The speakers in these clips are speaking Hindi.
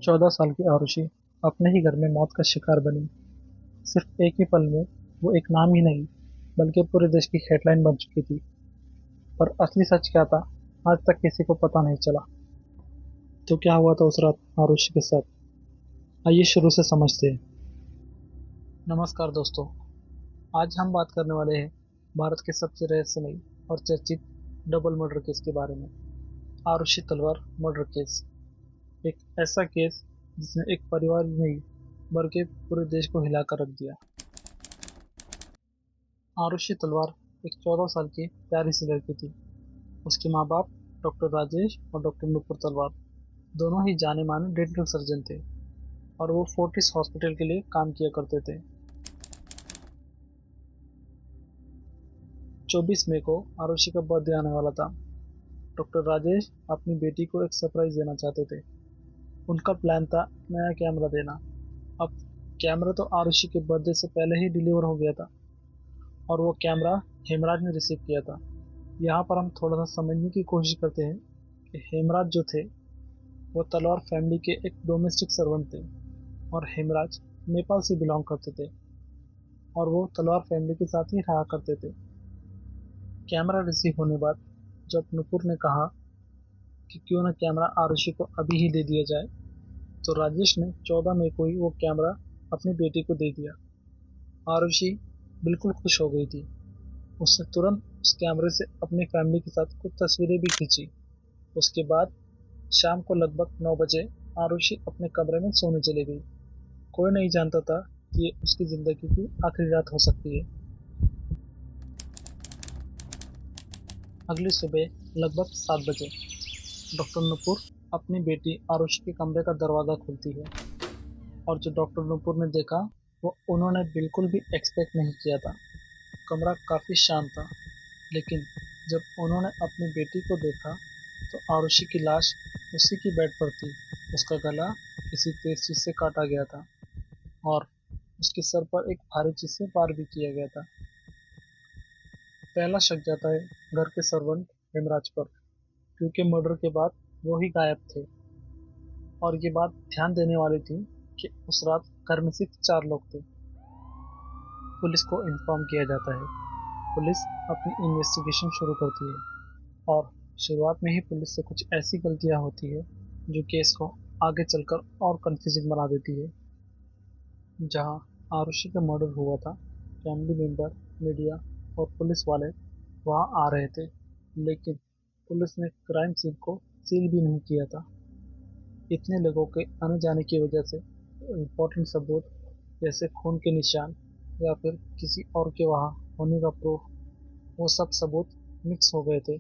14 साल की आरुषि अपने ही घर में मौत का शिकार बनी। सिर्फ एक ही पल में वो एक नाम ही नहीं, बल्कि पूरे देश की हेडलाइन बन चुकी थी। पर असली सच क्या था, आज तक किसी को पता नहीं चला। तो क्या हुआ था उस रात आरुषि के साथ? आइए शुरू से समझते हैं। नमस्कार दोस्तों, आज हम बात करने वाले हैं भारत के सबसे रहस्यमयी और चर्चित डबल मर्डर केस के बारे में। आरुषि तलवार मर्डर केस, एक ऐसा केस जिसने एक परिवार ही नहीं बल्कि पूरे देश को हिलाकर रख दिया। आरुषि तलवार एक 14 साल की प्यारी सी लड़की थी। उसके माँ बाप डॉक्टर राजेश और डॉक्टर नुपुर तलवार दोनों ही जाने माने डेंटल सर्जन थे और वो फोर्टिस हॉस्पिटल के लिए काम किया करते थे। 24 मई को आरुषि का बर्थडे आने वाला था। डॉक्टर राजेश अपनी बेटी को एक सरप्राइज देना चाहते थे। उनका प्लान था नया कैमरा देना। अब कैमरा तो आरुषि के बर्थडे से पहले ही डिलीवर हो गया था और वो कैमरा हेमराज ने रिसीव किया था। यहाँ पर हम थोड़ा सा समझने की कोशिश करते हैं कि हेमराज जो थे वो तलवार फैमिली के एक डोमेस्टिक सर्वेंट थे और हेमराज नेपाल से बिलोंग करते थे और वो तलवार फैमिली के साथ ही रहा करते थे। कैमरा रिसीव होने बाद जब नुपुर ने कहा कि क्यों न कैमरा आरुषि को अभी ही दे दिया जाए, तो राजेश ने 14 मई को ही वो कैमरा अपनी बेटी को दे दिया। आरुषि बिल्कुल खुश हो गई थी। उसने तुरंत उस कैमरे से अपनी फैमिली के साथ कुछ तस्वीरें भी खींची। उसके बाद शाम को लगभग 9 बजे आरुषि अपने कमरे में सोने चली गई। कोई नहीं जानता था कि ये उसकी जिंदगी की आखिरी रात हो सकती है। अगली सुबह लगभग 7 बजे डॉक्टर नुपुर अपनी बेटी आरुषि के कमरे का दरवाज़ा खोलती है और जो डॉक्टर नुपुर ने देखा वो उन्होंने बिल्कुल भी एक्सपेक्ट नहीं किया था। कमरा काफ़ी शांत था, लेकिन जब उन्होंने अपनी बेटी को देखा तो आरुषि की लाश उसी की बेड पर थी। उसका गला किसी तेज चीज से काटा गया था और उसके सर पर एक भारी चीज से वार भी किया गया था। पहला शक जाता है घर के सर्वेंट हेमराज पर, क्योंकि मर्डर के बाद वो ही गायब थे। और ये बात ध्यान देने वाली थी कि उस रात घर में सिर्फ 4 लोग थे। पुलिस को इन्फॉर्म किया जाता है। पुलिस अपनी इन्वेस्टिगेशन शुरू करती है और शुरुआत में ही पुलिस से कुछ ऐसी गलतियां होती है जो केस को आगे चलकर और कंफ्यूजिंग बना देती है। जहां आरुषि का मर्डर हुआ था, फैमिली मेंबर, मीडिया और पुलिस वाले वहां आ रहे थे, लेकिन पुलिस ने क्राइम सीन को सील भी नहीं किया था। इतने लोगों के आने जाने की वजह से इम्पोर्टेंट सबूत जैसे खून के निशान या फिर किसी और के वहां होने का प्रूफ, वो सब सबूत मिक्स हो गए थे।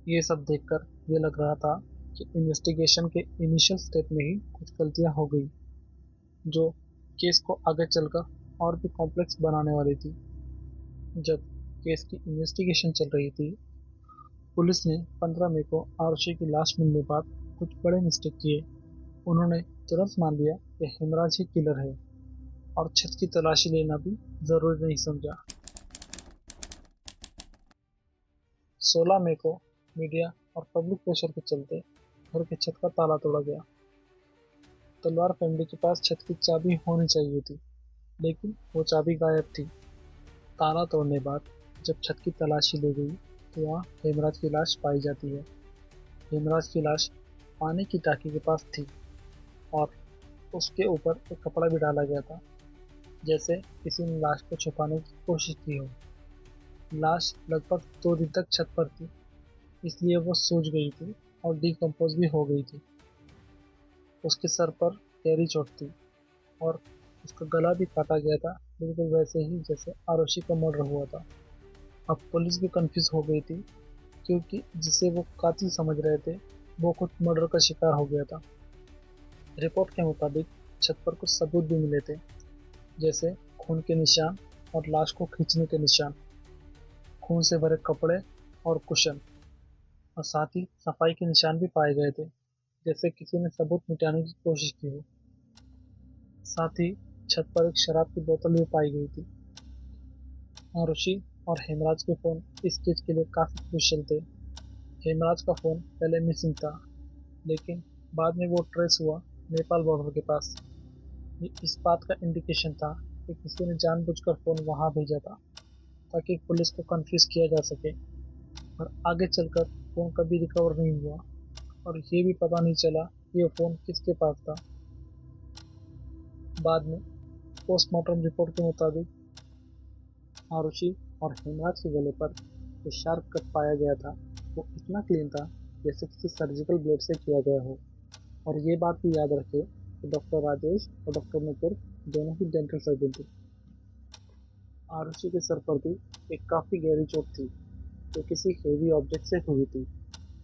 ये सब देखकर ये लग रहा था कि इन्वेस्टिगेशन के इनिशियल स्टेप में ही कुछ गलतियां हो गई, जो केस को आगे चलकर और भी कॉम्प्लेक्स बनाने वाली थी। जब केस की इन्वेस्टिगेशन चल रही थी, पुलिस ने 15 मई को आरुषि की लाश मिलने बाद कुछ बड़े मिस्टेक किए। उन्होंने तुरंत मान लिया कि हेमराज ही किलर है और छत की तलाशी लेना भी जरूरी नहीं समझा। 16 मई को मीडिया और पब्लिक प्रेशर के चलते घर के छत का ताला तोड़ा गया। तलवार फैमिली के पास छत की चाबी होनी चाहिए थी, लेकिन वो चाबी गायब थी। ताला तोड़ने बाद जब छत की तलाशी ली गई तो वहाँ हेमराज की लाश पाई जाती है। हेमराज की लाश पानी की टाकी के पास थी और उसके ऊपर एक कपड़ा भी डाला गया था, जैसे किसी ने लाश को छुपाने की कोशिश की हो। लाश लगभग 2 दिन तक छत पर थी, इसलिए वो सूज गई थी और डिकम्पोज भी हो गई थी। उसके सर पर गहरी चोट थी और उसका गला भी काटा गया था, बिल्कुल वैसे ही जैसे आरुषि का मर्डर हुआ था। अब पुलिस भी कंफ्यूज हो गई थी, क्योंकि जिसे वो कातिल समझ रहे थे वो खुद मर्डर का शिकार हो गया था। रिपोर्ट के मुताबिक छत पर कुछ सबूत भी मिले थे, जैसे खून के निशान और लाश को खींचने के निशान, खून से भरे कपड़े और कुशन, और साथ ही सफाई के निशान भी पाए गए थे, जैसे किसी ने सबूत मिटाने की कोशिश की हो। साथ ही छत पर एक शराब की बोतल भी पाई गई थी। आरुषि और हेमराज के फ़ोन इस केस के लिए काफ़ी क्रूशियल थे। हेमराज का फ़ोन पहले मिसिंग था, लेकिन बाद में वो ट्रेस हुआ नेपाल बॉर्डर के पास। ये इस बात का इंडिकेशन था कि किसी ने जानबूझकर फ़ोन वहां भेजा था ताकि पुलिस को कंफ्यूज किया जा सके। और आगे चलकर फ़ोन कभी रिकवर नहीं हुआ और ये भी पता नहीं चला कि ये फ़ोन किसके पास था। बाद में पोस्टमार्टम रिपोर्ट के मुताबिक आरुषि और हेमराज के गले पर जो शार्प कट पाया गया था वो इतना क्लीन था जैसे किसी सर्जिकल ब्लेड से किया गया हो। और ये बात भी याद रखें कि डॉक्टर राजेश और डॉक्टर नुपुर दोनों ही डेंटल सर्जन थे। आरुषि के सर पर भी एक काफ़ी गहरी चोट थी जो किसी हेवी ऑब्जेक्ट से हुई थी,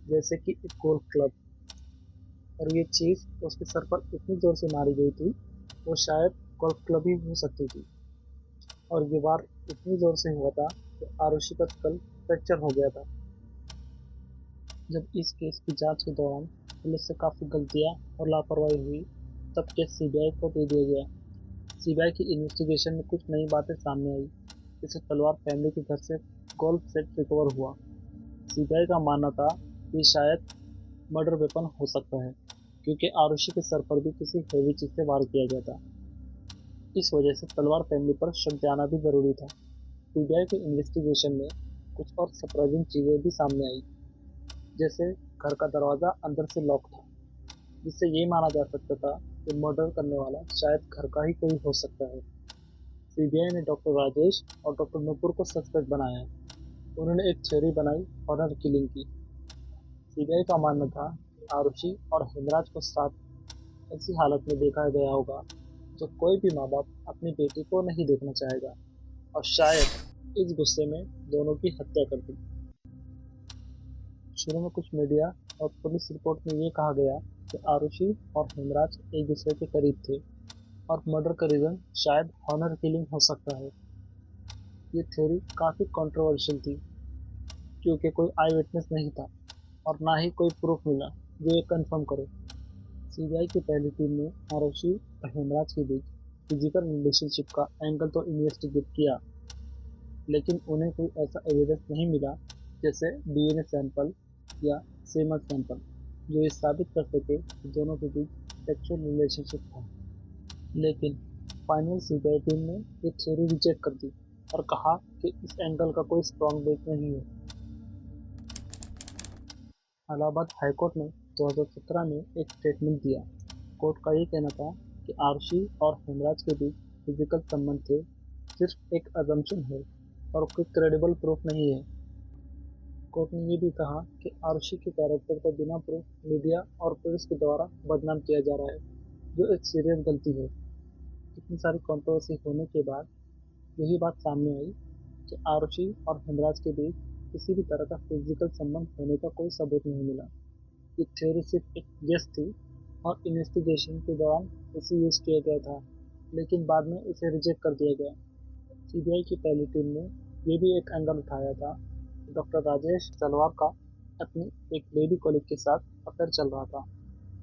जैसे कि एक गोल्फ क्लब। और ये चीज़ उसके सर पर इतनी जोर से मारी गई थी वो शायद गोल्फ क्लब ही हो सकती थी। और ये वार इतनी जोर से हुआ था कि आरुषि का स्कल फ्रैक्चर हो गया था। जब इस केस की जांच के दौरान पुलिस से काफ़ी गलतियां और लापरवाही हुई तब केस सीबीआई को दे दिया गया। सीबीआई की इन्वेस्टिगेशन में कुछ नई बातें सामने आई, जैसे तलवार फैमिली के घर से गोल्फ सेट रिकवर हुआ। सीबीआई का मानना था कि शायद मर्डर वेपन हो सकता है क्योंकि आरुषि के सर पर भी किसी हेवी चीज से वार किया गया था। इस वजह से तलवार फैमिली पर शक जाना भी जरूरी था। सीबीआई के इन्वेस्टिगेशन में कुछ और सरप्राइजिंग चीजें भी सामने आई, जैसे घर का दरवाजा अंदर से लॉक था, जिससे ये माना जा सकता था कि मर्डर करने वाला शायद घर का ही कोई हो सकता है। सीबीआई ने डॉक्टर राजेश और डॉक्टर नुपुर को सस्पेक्ट बनाया है। उन्होंने एक थ्योरी बनाई ऑनर किलिंग की। सीबीआई का मानना था कि आरुषि और हेमराज को साथ ऐसी हालत में देखा गया होगा जो कोई भी माँ बाप अपनी बेटी को नहीं देखना चाहेगा, और शायद इस गुस्से में दोनों की हत्या कर दी। शुरू में कुछ मीडिया और पुलिस रिपोर्ट में ये कहा गया कि आरुषि और हेमराज एक दूसरे के करीब थे और मर्डर का रीजन शायद हॉनर किलिंग हो सकता है। ये थ्योरी काफी कंट्रोवर्शियल थी क्योंकि कोई आई विटनेस नहीं था और ना ही कोई प्रूफ मिला जो ये कंफर्म करे। सीबीआई की पहली टीम ने आरुषि और हेमराज के बीच फिजिकल रिलेशनशिप का एंगल तो इन्वेस्टिगेट किया, लेकिन उन्हें कोई ऐसा एविडेंस नहीं मिला, जैसे डीएनए सैंपल या सेमन सैंपल, जो ये साबित कर सके कि दोनों के बीच सेक्सुअल रिलेशनशिप था। लेकिन फाइनल सीबीआई टीम ने ये थ्योरी रिजेक्ट कर दी और कहा कि इस एंगल का कोई स्ट्रॉन्ग बेस नहीं है। इलाहाबाद हाईकोर्ट ने 2017 में एक स्टेटमेंट दिया। कोर्ट का ये कहना था कि आरुषि और हेमराज के बीच फिजिकल संबंध थे सिर्फ एक अजम्पशन है और कोई क्रेडिबल प्रूफ नहीं है। कोर्ट ने ये भी कहा कि आरुषि के कैरेक्टर को बिना प्रूफ मीडिया और पुलिस के द्वारा बदनाम किया जा रहा है, जो एक सीरियस गलती है। इतनी सारी कंट्रोवर्सी होने के बाद यही बात सामने आई कि आरुषि और हेमराज के बीच किसी भी तरह का फिजिकल संबंध होने का कोई सबूत नहीं मिला। ये थ्योरी सिर्फ एक गेस थी और इन्वेस्टिगेशन के दौरान इसे यूज किया गया था, लेकिन बाद में इसे रिजेक्ट कर दिया गया। सीबीआई की पहली टीम ने ये भी एक एंगल उठाया था कि डॉक्टर राजेश तलवार का अपनी एक लेडी कॉलीग के साथ अफेयर चल रहा था।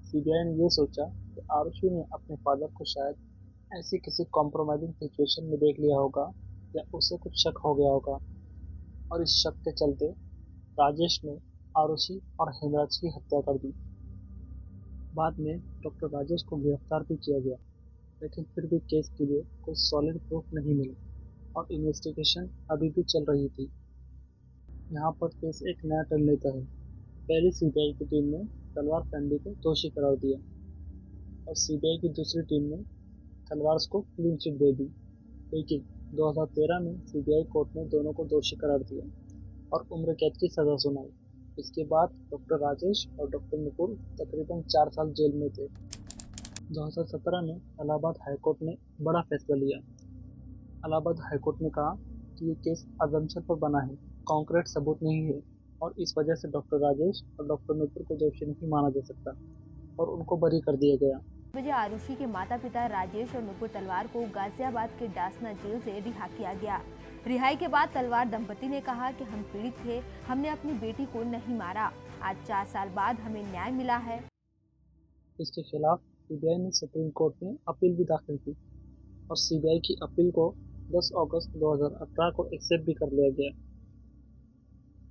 सीबीआई ने ये सोचा कि आरुषि ने अपने फादर को शायद ऐसी किसी कॉम्प्रोमाइजिंग सिचुएशन में देख लिया होगा या उसे कुछ शक हो गया होगा, और इस शक के चलते राजेश ने आरुषि और हेमराज की हत्या कर दी। बाद में डॉक्टर राजेश को गिरफ्तार भी किया गया, लेकिन फिर भी केस के लिए कोई सॉलिड प्रूफ नहीं मिला और इन्वेस्टिगेशन अभी भी चल रही थी। यहाँ पर केस एक नया टर्न लेता है। पहली सीबीआई की टीम ने तलवार फैमिली को दोषी करार दिया और सीबीआई की दूसरी टीम ने तलवार को क्लीन चिट दे दी, लेकिन 2013 में सीबीआई कोर्ट ने दोनों को दोषी करार दिया और उम्र कैद की सजा सुनाई। इसके बाद डॉक्टर राजेश और डॉक्टर नुपुर तकरीबन 4 साल जेल में थे। 2017 में इलाहाबाद हाईकोर्ट ने बड़ा फैसला लिया। इलाहाबाद हाईकोर्ट ने कहा कि ये केस अजम्पशन पर बना है, कॉन्क्रीट सबूत नहीं है, और इस वजह से डॉक्टर राजेश और डॉक्टर नुपुर को दोषी नहीं माना जा सकता और उनको बरी कर दिया गया। बजे आरुषि के माता पिता राजेश और नुपुर तलवार को गाजियाबाद के डासना जेल से रिहा किया गया। रिहाई के बाद तलवार दंपति ने कहा कि हम पीड़ित थे, हमने अपनी बेटी को नहीं मारा। आज 4 साल बाद हमें न्याय मिला है। इसके खिलाफ सीबीआई ने सुप्रीम कोर्ट में अपील भी दाखिल की और सीबीआई की अपील को 10 अगस्त 2018 को एक्सेप्ट भी कर लिया गया।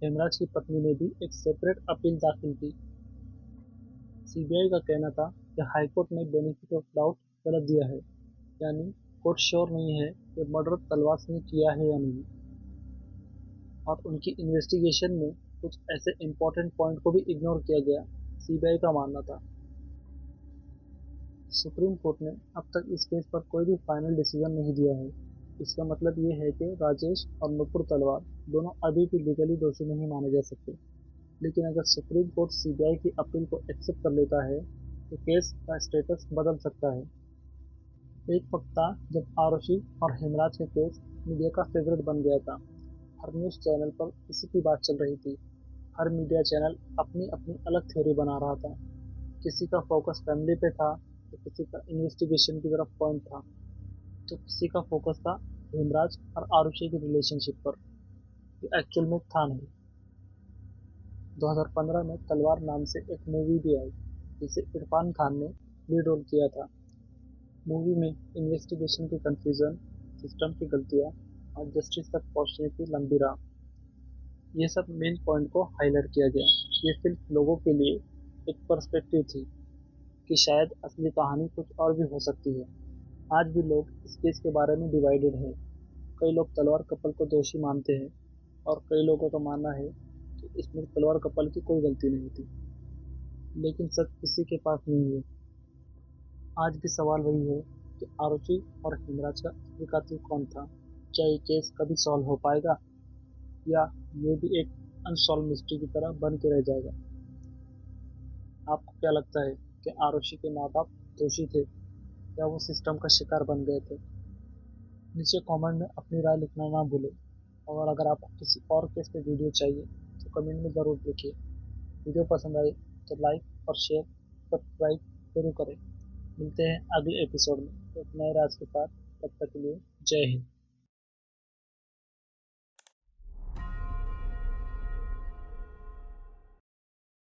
हेमराज की पत्नी ने भी एक सेपरेट अपील दाखिल की। सीबीआई का कहना था कि हाईकोर्ट ने बेनिफिट ऑफ डाउट गलत दिया है, यानी कोर्ट श्योर नहीं है कि मर्डर तलवार से किया है या नहीं। और उनकी इन्वेस्टिगेशन में कुछ ऐसे इम्पोर्टेंट पॉइंट को भी इग्नोर किया गया, सीबीआई का मानना था। सुप्रीम कोर्ट ने अब तक इस केस पर कोई भी फाइनल डिसीजन नहीं दिया है। इसका मतलब ये है कि राजेश और नुपुर तलवार दोनों अभी भी लीगली दोषी नहीं माने जा सकते। लेकिन अगर सुप्रीम कोर्ट सीबीआई की अपील को एक्सेप्ट कर लेता है तो केस का स्टेटस बदल सकता है। एक वक्त था जब आरुषि और हेमराज का केस मीडिया का फेवरेट बन गया था। हर न्यूज़ चैनल पर इसी की बात चल रही थी। हर मीडिया चैनल अपनी अपनी अलग थ्योरी बना रहा था। किसी का फोकस फैमिली पे था तो किसी का इन्वेस्टिगेशन की तरफ पॉइंट था, तो किसी का फोकस था हेमराज और आरुषि की रिलेशनशिप पर, जो एक्चुअल में था नहीं। 2015 में तलवार नाम से एक मूवी भी आई जिसे इरफान खान ने लीड रोल किया था। मूवी में इन्वेस्टिगेशन की कंफ्यूजन, सिस्टम की गलतियां और जस्टिस तक पहुंचने की लंबी राह, ये सब मेन पॉइंट को हाईलाइट किया गया। ये फिल्म लोगों के लिए एक पर्सपेक्टिव थी कि शायद असली कहानी कुछ और भी हो सकती है। आज भी लोग इस केस के बारे में डिवाइडेड हैं। कई लोग तलवार कपल को दोषी मानते हैं और कई लोगों का मानना है कि इसमें तलवार कपल की कोई गलती नहीं थी। लेकिन सच किसी के पास नहीं है। आज भी सवाल वही है कि आरुषि और हेमराज का असली कातिल कौन था। क्या ये केस कभी सॉल्व हो पाएगा या ये भी एक अनसॉल्व मिस्ट्री की तरह बन के रह जाएगा। आपको क्या लगता है कि आरुषि के माँ बाप दोषी थे या वो सिस्टम का शिकार बन गए थे? नीचे कमेंट में अपनी राय लिखना ना भूलें। और अगर आपको किसी और केस पे वीडियो चाहिए तो कमेंट में ज़रूर लिखिए। वीडियो पसंद आए तो लाइक और शेयर, सब्सक्राइब जरूर करें। मिलते हैं अगले एपिसोड में एक नए राज के साथ। तब तक के लिए जय हिंद।